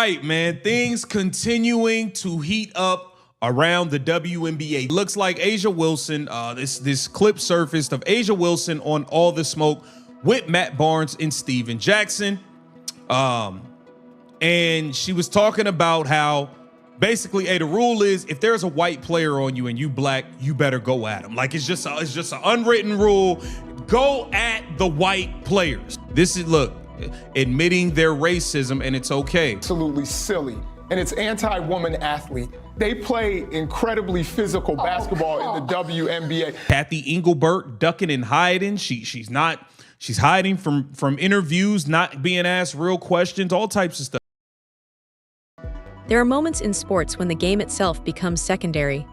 Right, man. Things continuing to heat up around the WNBA. Looks like A'ja Wilson, this clip surfaced of A'ja Wilson on All the Smoke with Matt Barnes and Steven Jackson. And she was talking about how basically, the rule is if there's a white player on you and you black, you better go at him. Like it's just an unwritten rule. Go at the white players. This is, look, admitting their racism, and it's okay. Absolutely silly. And it's anti-woman athlete. They play incredibly physical basketball in the WNBA. Cathy Engelbert ducking and hiding. She's hiding from interviews, not being asked real questions, all types of stuff. There are moments in sports when the game itself becomes secondary.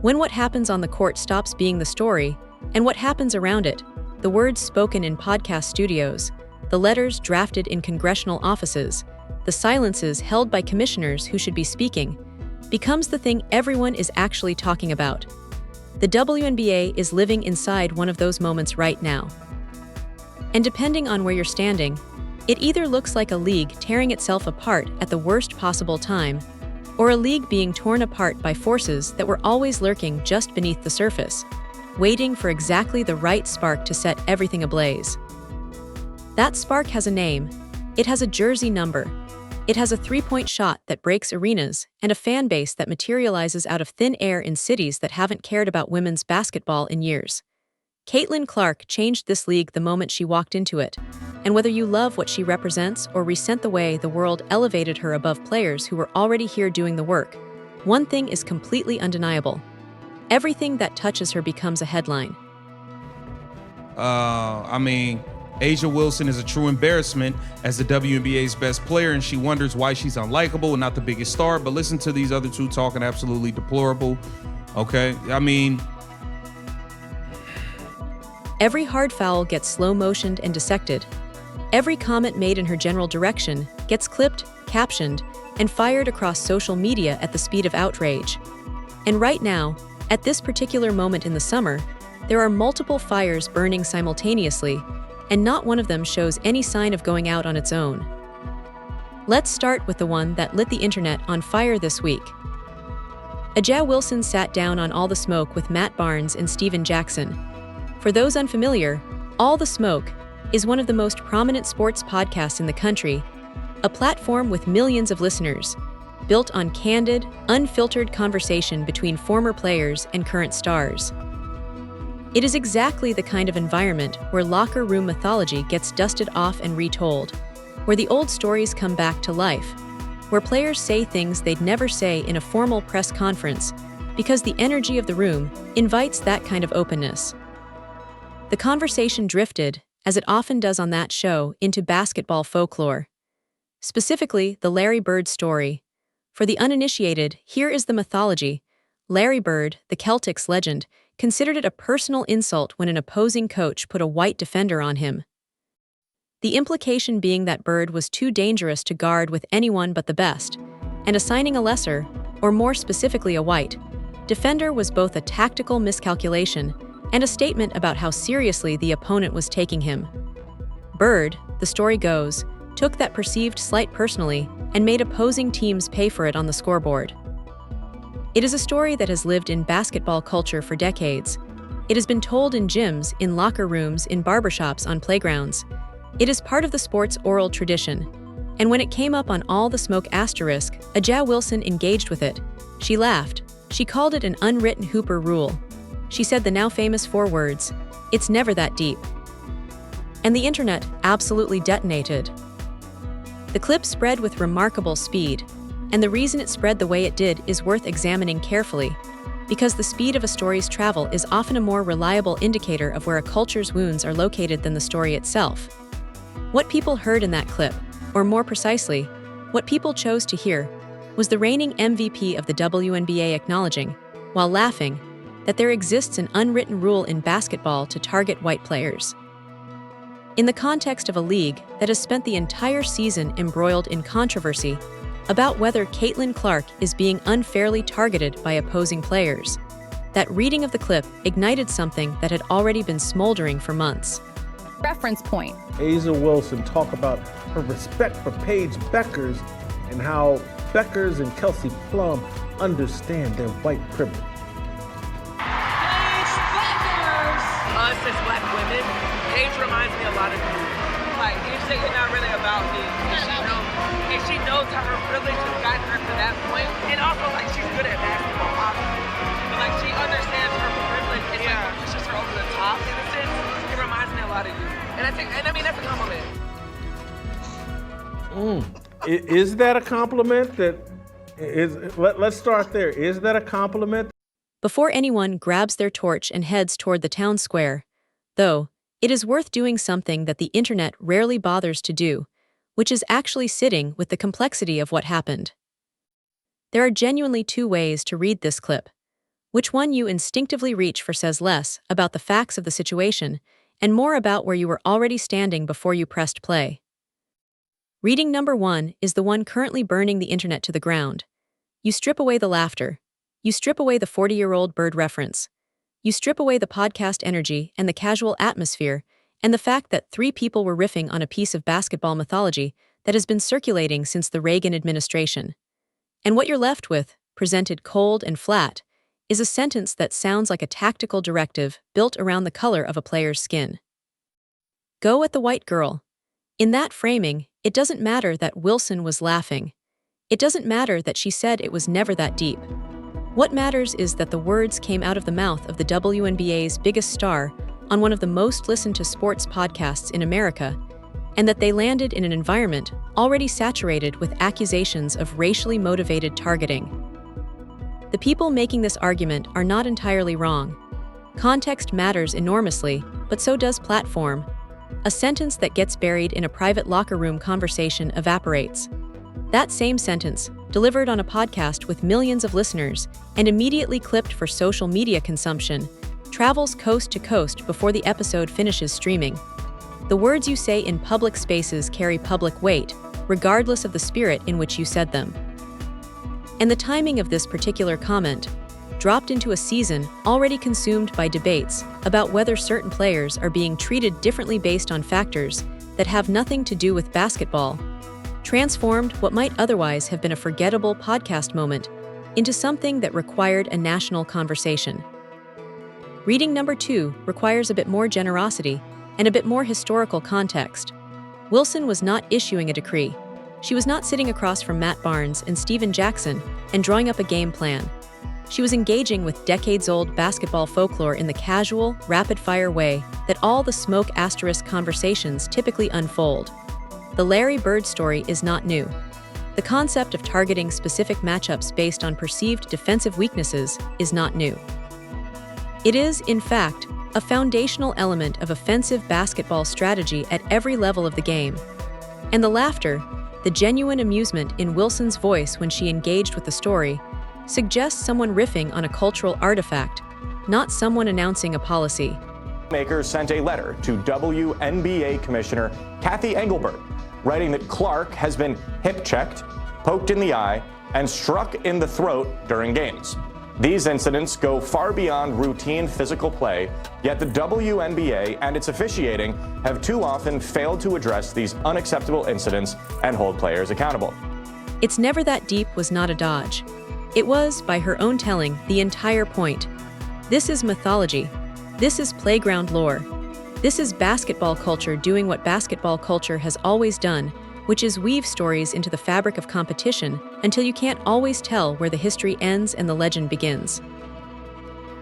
When what happens on the court stops being the story, and what happens around it, the words spoken in podcast studios, the letters drafted in congressional offices, the silences held by commissioners who should be speaking, becomes the thing everyone is actually talking about. The WNBA is living inside one of those moments right now. And depending on where you're standing, it either looks like a league tearing itself apart at the worst possible time, or a league being torn apart by forces that were always lurking just beneath the surface, waiting for exactly the right spark to set everything ablaze. That spark has a name. It has a jersey number. It has a three-point shot that breaks arenas and a fan base that materializes out of thin air in cities that haven't cared about women's basketball in years. Caitlin Clark changed this league the moment she walked into it, and whether you love what she represents or resent the way the world elevated her above players who were already here doing the work, one thing is completely undeniable. Everything that touches her becomes a headline. A'ja Wilson is a true embarrassment as the WNBA's best player, and she wonders why she's unlikable and not the biggest star. But listen to these other two talking absolutely deplorable. Okay, Every hard foul gets slow-motioned and dissected. Every comment made in her general direction gets clipped, captioned, and fired across social media at the speed of outrage. And right now, at this particular moment in the summer, there are multiple fires burning simultaneously, and not one of them shows any sign of going out on its own. Let's start with the one that lit the internet on fire this week. A'ja Wilson sat down on All the Smoke with Matt Barnes and Steven Jackson. For those unfamiliar, All the Smoke is one of the most prominent sports podcasts in the country, a platform with millions of listeners, built on candid, unfiltered conversation between former players and current stars. It is exactly the kind of environment where locker room mythology gets dusted off and retold, where the old stories come back to life, where players say things they'd never say in a formal press conference because the energy of the room invites that kind of openness. The conversation drifted, as it often does on that show, into basketball folklore. Specifically, the Larry Bird story. For the uninitiated, here is the mythology. Larry Bird, the Celtics legend, considered it a personal insult when an opposing coach put a white defender on him. The implication being that Bird was too dangerous to guard with anyone but the best, and assigning a lesser, or more specifically a white, defender was both a tactical miscalculation and a statement about how seriously the opponent was taking him. Bird, the story goes, took that perceived slight personally and made opposing teams pay for it on the scoreboard. It is a story that has lived in basketball culture for decades. It has been told in gyms, in locker rooms, in barbershops, on playgrounds. It is part of the sport's oral tradition. And when it came up on All the Smoke asterisk, A'ja Wilson engaged with it. She laughed. She called it an unwritten Hooper rule. She said the now famous 4 words, "It's never that deep." And the internet absolutely detonated. The clip spread with remarkable speed, and the reason it spread the way it did is worth examining carefully, because the speed of a story's travel is often a more reliable indicator of where a culture's wounds are located than the story itself. What people heard in that clip, or more precisely, what people chose to hear, was the reigning MVP of the WNBA acknowledging, while laughing, that there exists an unwritten rule in basketball to target white players. In the context of a league that has spent the entire season embroiled in controversy about whether Caitlin Clark is being unfairly targeted by opposing players, that reading of the clip ignited something that had already been smoldering for months. Reference point. A'ja Wilson talk about her respect for Paige Bueckers and how Bueckers and Kelsey Plum understand their white privilege. Paige Bueckers! Us as black women, Paige reminds me a lot of you. Like, you say you're not really about me. And she knows how her privilege has gotten her to that point. And also, like, she's good at basketball, obviously. But, like, she understands her privilege and like, pushes her over the top, in a sense. It reminds me a lot of you. And I mean, that's a compliment. Is that a compliment? Let's start there. Is that a compliment? Before anyone grabs their torch and heads toward the town square, though, it is worth doing something that the internet rarely bothers to do, which is actually sitting with the complexity of what happened. There are genuinely two ways to read this clip. Which one you instinctively reach for says less about the facts of the situation and more about where you were already standing before you pressed play. Reading number one is the one currently burning the internet to the ground. You strip away the laughter. You strip away the 40-year-old bird reference. You strip away the podcast energy and the casual atmosphere and the fact that three people were riffing on a piece of basketball mythology that has been circulating since the Reagan administration. And what you're left with, presented cold and flat, is a sentence that sounds like a tactical directive built around the color of a player's skin. Go at the white girl. In that framing, it doesn't matter that Wilson was laughing. It doesn't matter that she said it was never that deep. What matters is that the words came out of the mouth of the WNBA's biggest star on one of the most listened to sports podcasts in America, and that they landed in an environment already saturated with accusations of racially motivated targeting. The people making this argument are not entirely wrong. Context matters enormously, but so does platform. A sentence that gets buried in a private locker room conversation evaporates. That same sentence, delivered on a podcast with millions of listeners and immediately clipped for social media consumption, travels coast to coast before the episode finishes streaming. The words you say in public spaces carry public weight, regardless of the spirit in which you said them. And the timing of this particular comment, dropped into a season already consumed by debates about whether certain players are being treated differently based on factors that have nothing to do with basketball, transformed what might otherwise have been a forgettable podcast moment into something that required a national conversation. Reading number two requires a bit more generosity and a bit more historical context. Wilson was not issuing a decree. She was not sitting across from Matt Barnes and Steven Jackson and drawing up a game plan. She was engaging with decades-old basketball folklore in the casual, rapid-fire way that all the smoke asterisk conversations typically unfold. The Larry Bird story is not new. The concept of targeting specific matchups based on perceived defensive weaknesses is not new. It is, in fact, a foundational element of offensive basketball strategy at every level of the game. And the laughter, the genuine amusement in Wilson's voice when she engaged with the story, suggests someone riffing on a cultural artifact, not someone announcing a policy. Makers sent a letter to WNBA Commissioner Cathy Engelbert, writing that Clark has been hip-checked, poked in the eye, and struck in the throat during games. These incidents go far beyond routine physical play, yet the WNBA and its officiating have too often failed to address these unacceptable incidents and hold players accountable. It's never that deep was not a dodge. It was, by her own telling, the entire point. This is mythology. This is playground lore. This is basketball culture doing what basketball culture has always done, which is weave stories into the fabric of competition until you can't always tell where the history ends and the legend begins.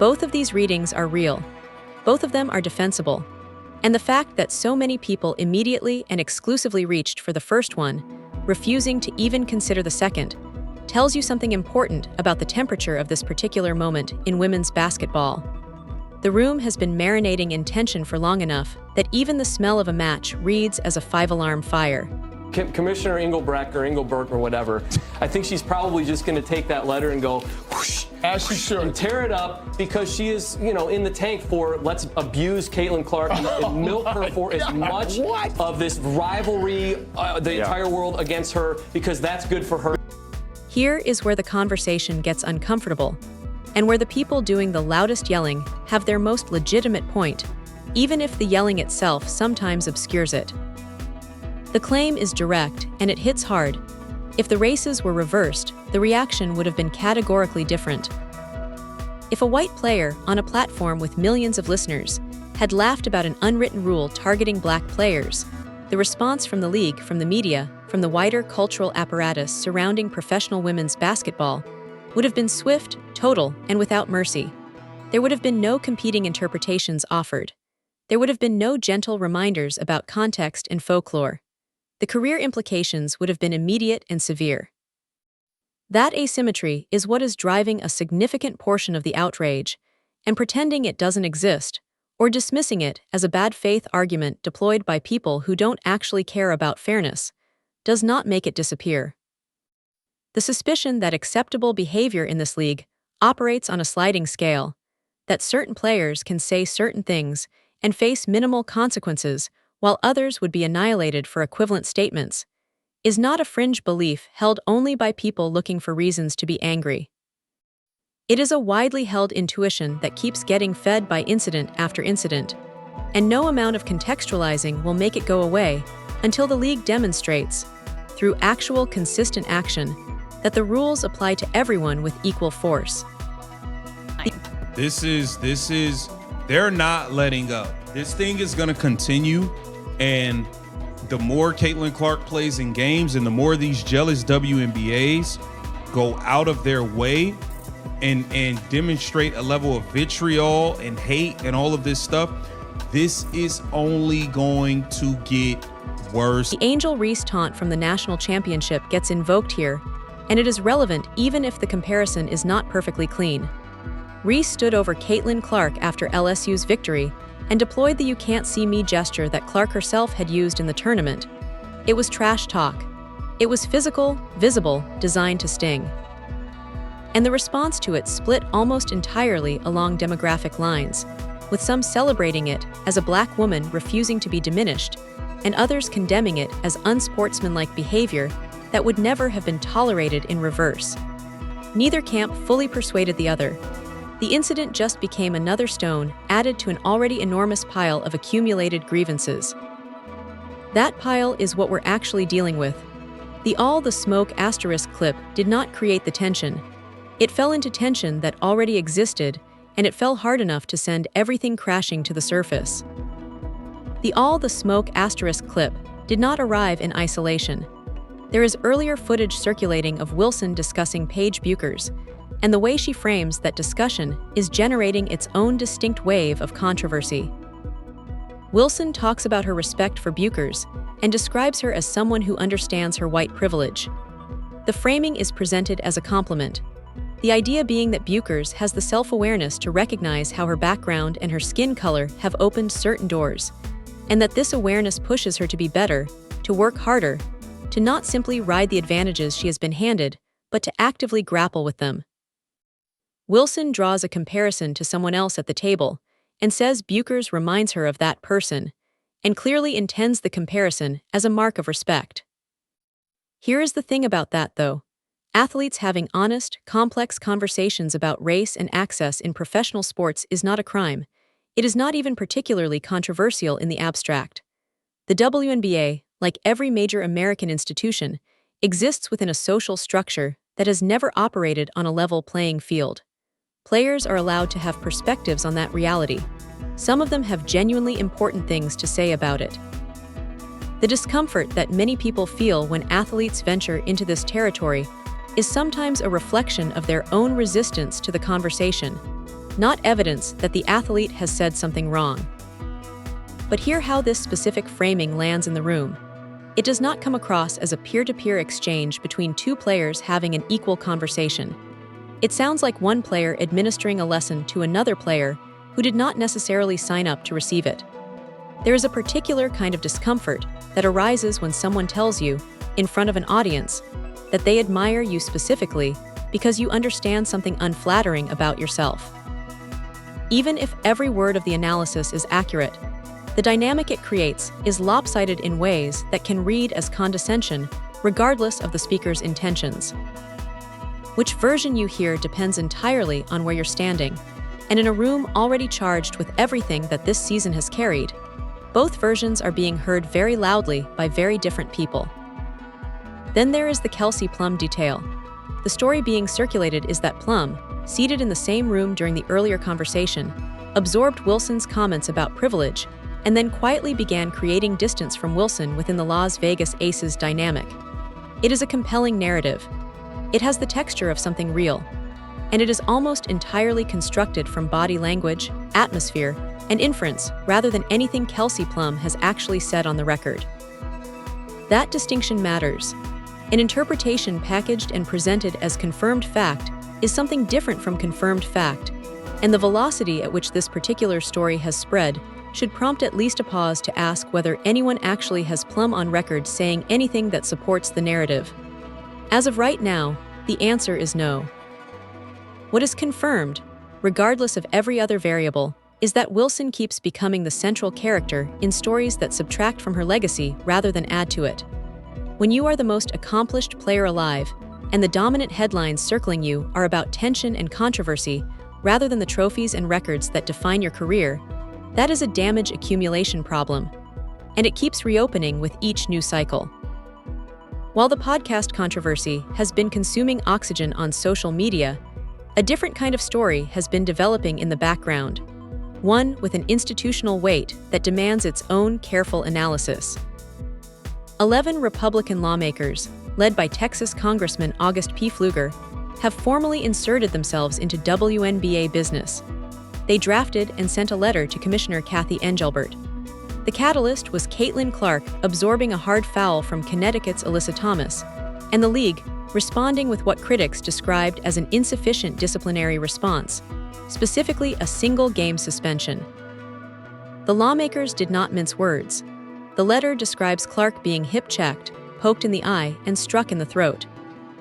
Both of these readings are real. Both of them are defensible. And the fact that so many people immediately and exclusively reached for the first one, refusing to even consider the second, tells you something important about the temperature of this particular moment in women's basketball. The room has been marinating in tension for long enough that even the smell of a match reads as a 5-alarm fire. Commissioner Engelbert or whatever, I think she's probably just going to take that letter and go whoosh, as she should, and tear it up because she is, in the tank for let's abuse Caitlin Clark and milk her for as much of this rivalry, the entire world against her, because that's good for her. Here is where the conversation gets uncomfortable, and where the people doing the loudest yelling have their most legitimate point, even if the yelling itself sometimes obscures it. The claim is direct, and it hits hard. If the races were reversed, the reaction would have been categorically different. If a white player on a platform with millions of listeners had laughed about an unwritten rule targeting black players, the response from the league, from the media, from the wider cultural apparatus surrounding professional women's basketball would have been swift, total, and without mercy. There would have been no competing interpretations offered. There would have been no gentle reminders about context and folklore. The career implications would have been immediate and severe. That asymmetry is what is driving a significant portion of the outrage, and pretending it doesn't exist, or dismissing it as a bad faith argument deployed by people who don't actually care about fairness, does not make it disappear. The suspicion that acceptable behavior in this league operates on a sliding scale, that certain players can say certain things and face minimal consequences while others would be annihilated for equivalent statements, is not a fringe belief held only by people looking for reasons to be angry. It is a widely held intuition that keeps getting fed by incident after incident, and no amount of contextualizing will make it go away until the league demonstrates, through actual consistent action, that the rules apply to everyone with equal force. They're not letting up. This thing is going to continue, and the more Caitlin Clark plays in games and the more these jealous WNBAs go out of their way and demonstrate a level of vitriol and hate and all of this stuff, this is only going to get worse. The Angel Reese taunt from the national championship gets invoked here, and it is relevant even if the comparison is not perfectly clean. Reese stood over Caitlin Clark after LSU's victory and deployed the "you can't see me" gesture that Clark herself had used in the tournament. It was trash talk. It was physical, visible, designed to sting. And the response to it split almost entirely along demographic lines, with some celebrating it as a black woman refusing to be diminished, and others condemning it as unsportsmanlike behavior that would never have been tolerated in reverse. Neither camp fully persuaded the other. The incident just became another stone added to an already enormous pile of accumulated grievances. That pile is what we're actually dealing with. The "all the smoke" asterisk clip did not create the tension. It fell into tension that already existed, and it fell hard enough to send everything crashing to the surface. The "all the smoke" asterisk clip did not arrive in isolation. There is earlier footage circulating of Wilson discussing Paige Bueckers, and the way she frames that discussion is generating its own distinct wave of controversy. Wilson talks about her respect for Bueckers and describes her as someone who understands her white privilege. The framing is presented as a compliment, the idea being that Bueckers has the self-awareness to recognize how her background and her skin color have opened certain doors, and that this awareness pushes her to be better, to work harder, to not simply ride the advantages she has been handed, but to actively grapple with them. Wilson draws a comparison to someone else at the table and says Bueckers reminds her of that person, and clearly intends the comparison as a mark of respect. Here is the thing about that, though. Athletes having honest, complex conversations about race and access in professional sports is not a crime. It is not even particularly controversial in the abstract. The WNBA, like every major American institution, exists within a social structure that has never operated on a level playing field. Players are allowed to have perspectives on that reality. Some of them have genuinely important things to say about it. The discomfort that many people feel when athletes venture into this territory is sometimes a reflection of their own resistance to the conversation, not evidence that the athlete has said something wrong. But hear how this specific framing lands in the room. It does not come across as a peer-to-peer exchange between two players having an equal conversation. It sounds like one player administering a lesson to another player who did not necessarily sign up to receive it. There is a particular kind of discomfort that arises when someone tells you, in front of an audience, that they admire you specifically because you understand something unflattering about yourself. Even if every word of the analysis is accurate, the dynamic it creates is lopsided in ways that can read as condescension, regardless of the speaker's intentions. Which version you hear depends entirely on where you're standing, and in a room already charged with everything that this season has carried, both versions are being heard very loudly by very different people. Then there is the Kelsey Plum detail. The story being circulated is that Plum, seated in the same room during the earlier conversation, absorbed Wilson's comments about privilege and then quietly began creating distance from Wilson within the Las Vegas Aces dynamic. It is a compelling narrative. It has the texture of something real, and it is almost entirely constructed from body language, atmosphere, and inference rather than anything Kelsey Plum has actually said on the record. That distinction matters. An interpretation packaged and presented as confirmed fact is something different from confirmed fact, and the velocity at which this particular story has spread should prompt at least a pause to ask whether anyone actually has Plum on record saying anything that supports the narrative. As of right now, the answer is no. What is confirmed, regardless of every other variable, is that Wilson keeps becoming the central character in stories that subtract from her legacy rather than add to it. When you are the most accomplished player alive, and the dominant headlines circling you are about tension and controversy rather than the trophies and records that define your career, that is a damage accumulation problem, and it keeps reopening with each new cycle. While the podcast controversy has been consuming oxygen on social media, a different kind of story has been developing in the background, one with an institutional weight that demands its own careful analysis. 11 Republican lawmakers, led by Texas Congressman August P. Pfluger, have formally inserted themselves into WNBA business. They drafted and sent a letter to Commissioner Cathy Engelbert. The catalyst was Caitlin Clark absorbing a hard foul from Connecticut's Alyssa Thomas, and the league responding with what critics described as an insufficient disciplinary response, specifically a single-game suspension. The lawmakers did not mince words. The letter describes Clark being hip-checked, poked in the eye, and struck in the throat.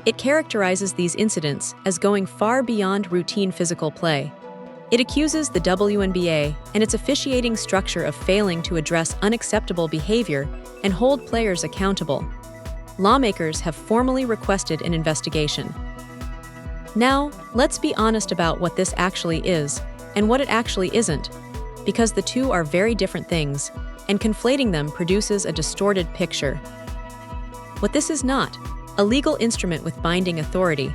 It characterizes these incidents as going far beyond routine physical play. It accuses the WNBA and its officiating structure of failing to address unacceptable behavior and hold players accountable. Lawmakers have formally requested an investigation. Now, let's be honest about what this actually is and what it actually isn't, because the two are very different things, and conflating them produces a distorted picture. What this is not: a legal instrument with binding authority.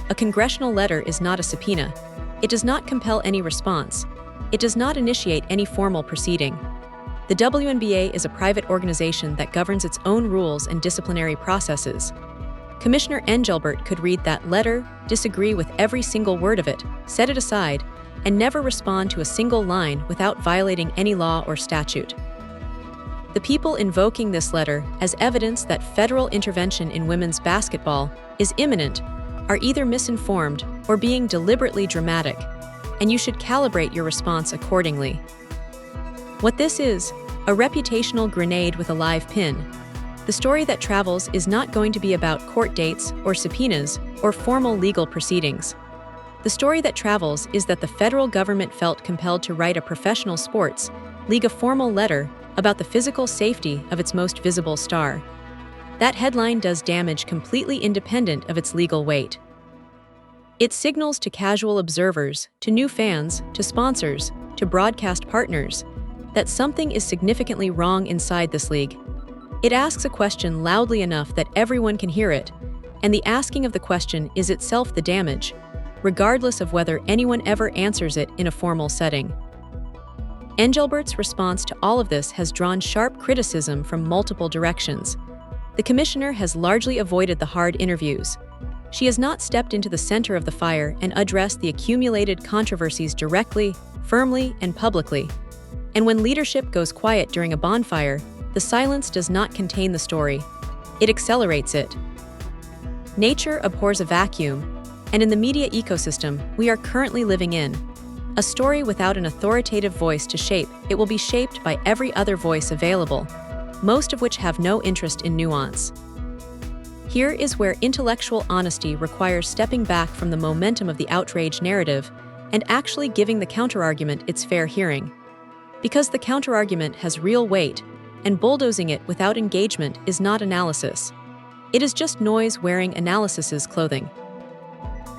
A congressional letter is not a subpoena. It does not compel any response. It does not initiate any formal proceeding. The WNBA is a private organization that governs its own rules and disciplinary processes. Commissioner Engelbert could read that letter, disagree with every single word of it, set it aside, and never respond to a single line without violating any law or statute. The people invoking this letter as evidence that federal intervention in women's basketball is imminent are either misinformed or being deliberately dramatic, and you should calibrate your response accordingly. What this is: a reputational grenade with a live pin. The story that travels is not going to be about court dates or subpoenas or formal legal proceedings. The story that travels is that the federal government felt compelled to write a professional sports league a formal letter about the physical safety of its most visible star. That headline does damage completely independent of its legal weight. It signals to casual observers, to new fans, to sponsors, to broadcast partners, that something is significantly wrong inside this league. It asks a question loudly enough that everyone can hear it, and the asking of the question is itself the damage, regardless of whether anyone ever answers it in a formal setting. Engelbert's response to all of this has drawn sharp criticism from multiple directions. The commissioner has largely avoided the hard interviews. She has not stepped into the center of the fire and addressed the accumulated controversies directly, firmly, and publicly. And when leadership goes quiet during a bonfire, the silence does not contain the story. It accelerates it. Nature abhors a vacuum, and in the media ecosystem we are currently living in, a story without an authoritative voice to shape it will be shaped by every other voice available, most of which have no interest in nuance. Here is where intellectual honesty requires stepping back from the momentum of the outrage narrative and actually giving the counterargument its fair hearing. Because the counterargument has real weight, and bulldozing it without engagement is not analysis. It is just noise wearing analysis's clothing.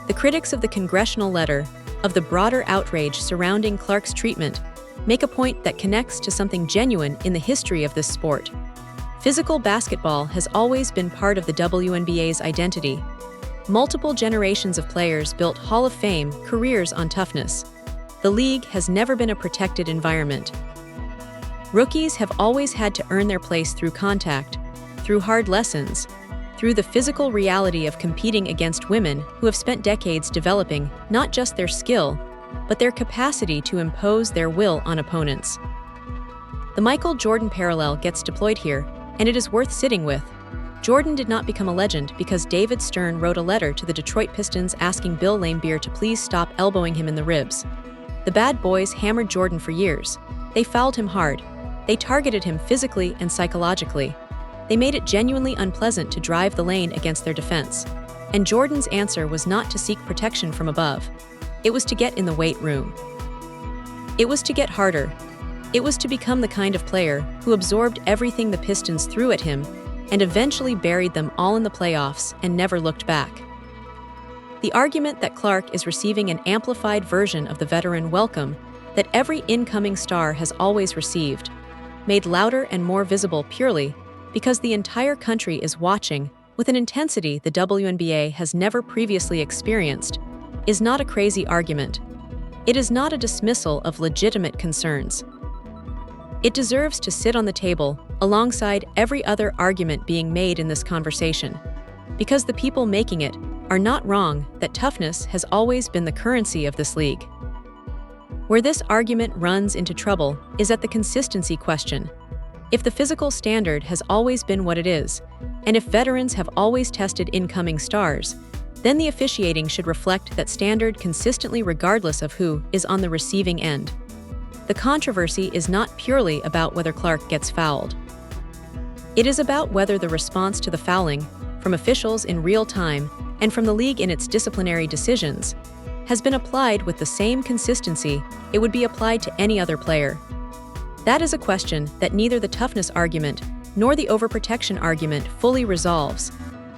The critics of the Congressional letter, of the broader outrage surrounding Clark's treatment, make a point that connects to something genuine in the history of this sport. Physical basketball has always been part of the WNBA's identity. Multiple generations of players built Hall of Fame careers on toughness. The league has never been a protected environment. Rookies have always had to earn their place through contact, through hard lessons, through the physical reality of competing against women who have spent decades developing not just their skill, but their capacity to impose their will on opponents. The Michael Jordan parallel gets deployed here, and it is worth sitting with. Jordan did not become a legend because David Stern wrote a letter to the Detroit Pistons asking Bill Laimbeer to please stop elbowing him in the ribs. The bad boys hammered Jordan for years. They fouled him hard. They targeted him physically and psychologically. They made it genuinely unpleasant to drive the lane against their defense. And Jordan's answer was not to seek protection from above. It was to get in the weight room. It was to get harder. It was to become the kind of player who absorbed everything the Pistons threw at him and eventually buried them all in the playoffs and never looked back. The argument that Clark is receiving an amplified version of the veteran welcome that every incoming star has always received, made louder and more visible purely because the entire country is watching with an intensity the WNBA has never previously experienced, is not a crazy argument. It is not a dismissal of legitimate concerns. It deserves to sit on the table alongside every other argument being made in this conversation, because the people making it are not wrong that toughness has always been the currency of this league. Where this argument runs into trouble is at the consistency question. If the physical standard has always been what it is, and if veterans have always tested incoming stars, then the officiating should reflect that standard consistently regardless of who is on the receiving end. The controversy is not purely about whether Clark gets fouled. It is about whether the response to the fouling, from officials in real time and from the league in its disciplinary decisions, has been applied with the same consistency it would be applied to any other player. That is a question that neither the toughness argument nor the overprotection argument fully resolves,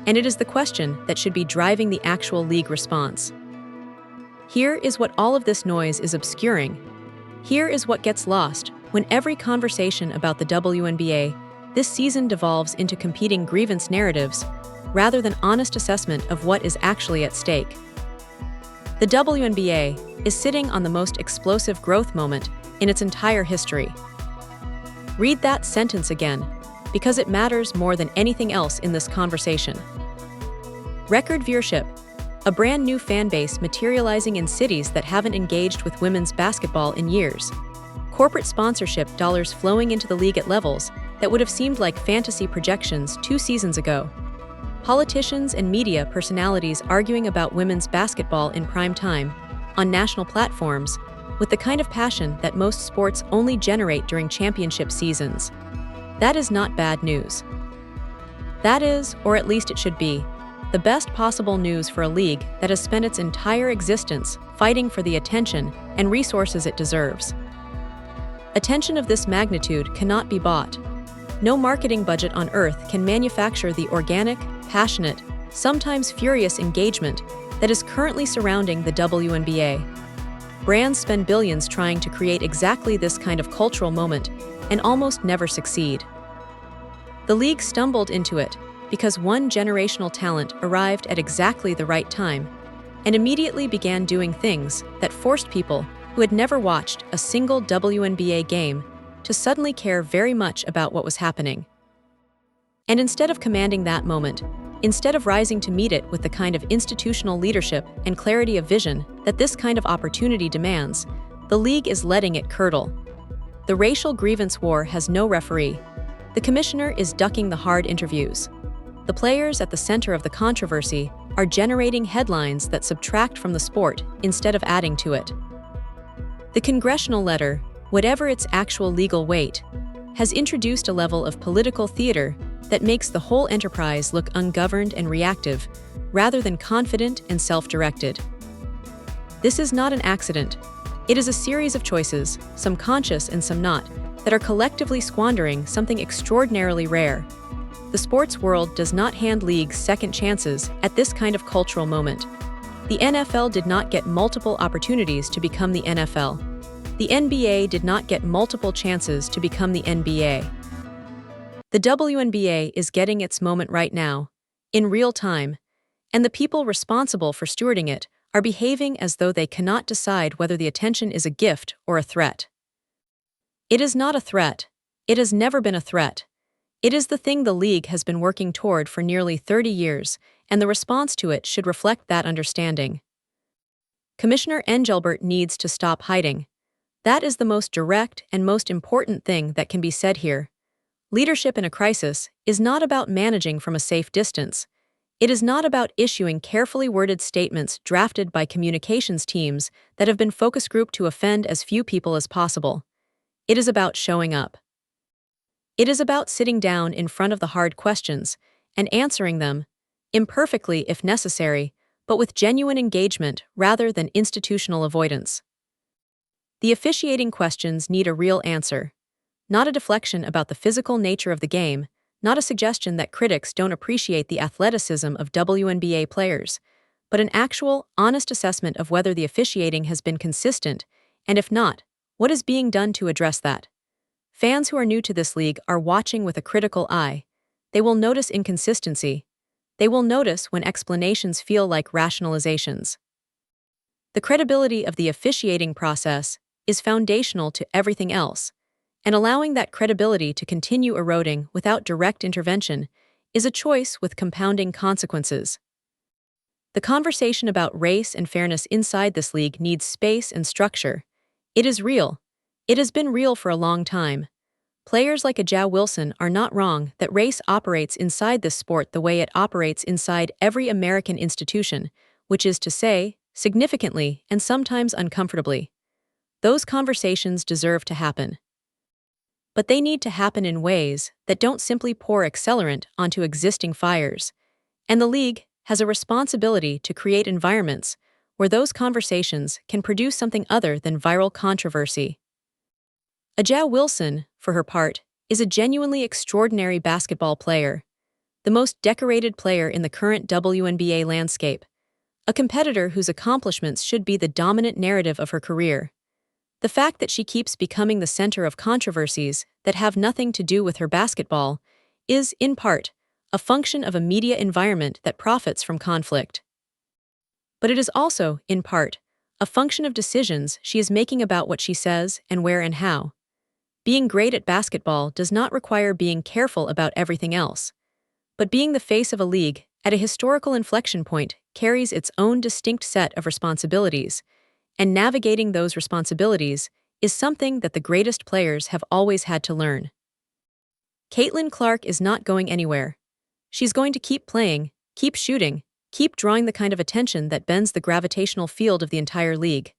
and it is the question that should be driving the actual league response. Here is what all of this noise is obscuring. Here is what gets lost when every conversation about the WNBA this season devolves into competing grievance narratives rather than honest assessment of what is actually at stake. The WNBA is sitting on the most explosive growth moment in its entire history. Read that sentence again, because it matters more than anything else in this conversation. Record viewership, a brand new fan base materializing in cities that haven't engaged with women's basketball in years. Corporate sponsorship dollars flowing into the league at levels that would have seemed like fantasy projections 2 seasons ago. Politicians and media personalities arguing about women's basketball in prime time, on national platforms, with the kind of passion that most sports only generate during championship seasons. That is not bad news. That is, or at least it should be, the best possible news for a league that has spent its entire existence fighting for the attention and resources it deserves. Attention of this magnitude cannot be bought. No marketing budget on earth can manufacture the organic, passionate, sometimes furious engagement that is currently surrounding the WNBA. Brands spend billions trying to create exactly this kind of cultural moment and almost never succeed. The league stumbled into it because one generational talent arrived at exactly the right time and immediately began doing things that forced people who had never watched a single WNBA game to suddenly care very much about what was happening. And instead of commanding that moment, instead of rising to meet it with the kind of institutional leadership and clarity of vision that this kind of opportunity demands, the league is letting it curdle. The racial grievance war has no referee. The commissioner is ducking the hard interviews. The players at the center of the controversy are generating headlines that subtract from the sport instead of adding to it. The Congressional letter, whatever its actual legal weight, has introduced a level of political theater that makes the whole enterprise look ungoverned and reactive, rather than confident and self-directed. This is not an accident. It is a series of choices, some conscious and some not, that are collectively squandering something extraordinarily rare. The sports world does not hand leagues second chances at this kind of cultural moment. The NFL did not get multiple opportunities to become the NFL. The NBA did not get multiple chances to become the NBA. The WNBA is getting its moment right now, in real time, and the people responsible for stewarding it are behaving as though they cannot decide whether the attention is a gift or a threat. It is not a threat. It has never been a threat. It is the thing the league has been working toward for nearly 30 years, and the response to it should reflect that understanding. Commissioner Engelbert needs to stop hiding. That is the most direct and most important thing that can be said here. Leadership in a crisis is not about managing from a safe distance. It is not about issuing carefully worded statements drafted by communications teams that have been focus grouped to offend as few people as possible. It is about showing up. It is about sitting down in front of the hard questions and answering them, imperfectly if necessary, but with genuine engagement rather than institutional avoidance. The officiating questions need a real answer, not a deflection about the physical nature of the game, not a suggestion that critics don't appreciate the athleticism of WNBA players, but an actual, honest assessment of whether the officiating has been consistent, and if not, what is being done to address that. Fans who are new to this league are watching with a critical eye. They will notice inconsistency. They will notice when explanations feel like rationalizations. The credibility of the officiating process is foundational to everything else, and allowing that credibility to continue eroding without direct intervention is a choice with compounding consequences. The conversation about race and fairness inside this league needs space and structure. It is real. It has been real for a long time. Players like Aja Wilson are not wrong that race operates inside this sport the way it operates inside every American institution, which is to say, significantly and sometimes uncomfortably. Those conversations deserve to happen. But they need to happen in ways that don't simply pour accelerant onto existing fires, and the league has a responsibility to create environments where those conversations can produce something other than viral controversy. Aja Wilson, for her part, is a genuinely extraordinary basketball player, the most decorated player in the current WNBA landscape, a competitor whose accomplishments should be the dominant narrative of her career. The fact that she keeps becoming the center of controversies that have nothing to do with her basketball is, in part, a function of a media environment that profits from conflict. But it is also, in part, a function of decisions she is making about what she says and where and how. Being great at basketball does not require being careful about everything else. But being the face of a league at a historical inflection point carries its own distinct set of responsibilities, and navigating those responsibilities is something that the greatest players have always had to learn. Caitlin Clark is not going anywhere. She's going to keep playing, keep shooting, keep drawing the kind of attention that bends the gravitational field of the entire league.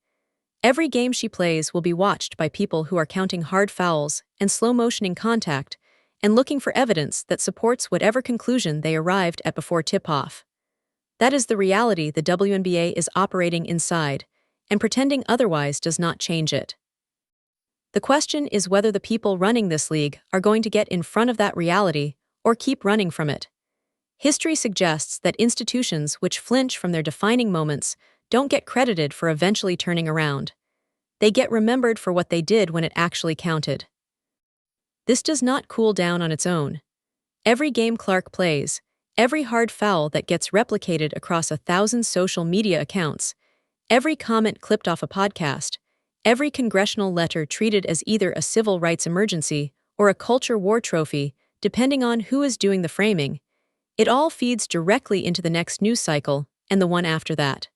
Every game she plays will be watched by people who are counting hard fouls and slow-motioning contact and looking for evidence that supports whatever conclusion they arrived at before tip-off. That is the reality the WNBA is operating inside, and pretending otherwise does not change it. The question is whether the people running this league are going to get in front of that reality or keep running from it. History suggests that institutions which flinch from their defining moments don't get credited for eventually turning around. They get remembered for what they did when it actually counted. This does not cool down on its own. Every game Clark plays, every hard foul that gets replicated across 1,000 social media accounts, every comment clipped off a podcast, every congressional letter treated as either a civil rights emergency or a culture war trophy, depending on who is doing the framing, it all feeds directly into the next news cycle and the one after that.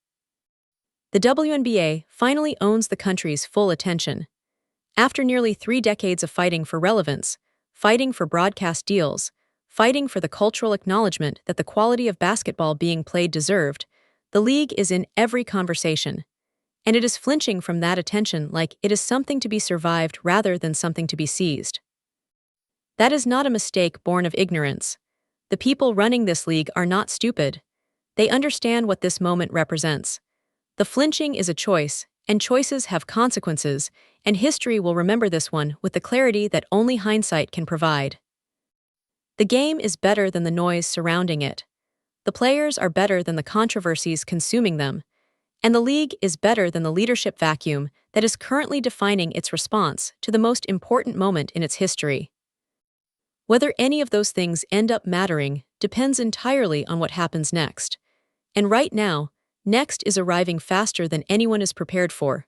The WNBA finally owns the country's full attention. After nearly 3 decades of fighting for relevance, fighting for broadcast deals, fighting for the cultural acknowledgement that the quality of basketball being played deserved, the league is in every conversation, and it is flinching from that attention like it is something to be survived rather than something to be seized. That is not a mistake born of ignorance. The people running this league are not stupid. They understand what this moment represents. The flinching is a choice, and choices have consequences, and history will remember this one with the clarity that only hindsight can provide. The game is better than the noise surrounding it. The players are better than the controversies consuming them, and the league is better than the leadership vacuum that is currently defining its response to the most important moment in its history. Whether any of those things end up mattering depends entirely on what happens next. And right now, next is arriving faster than anyone is prepared for.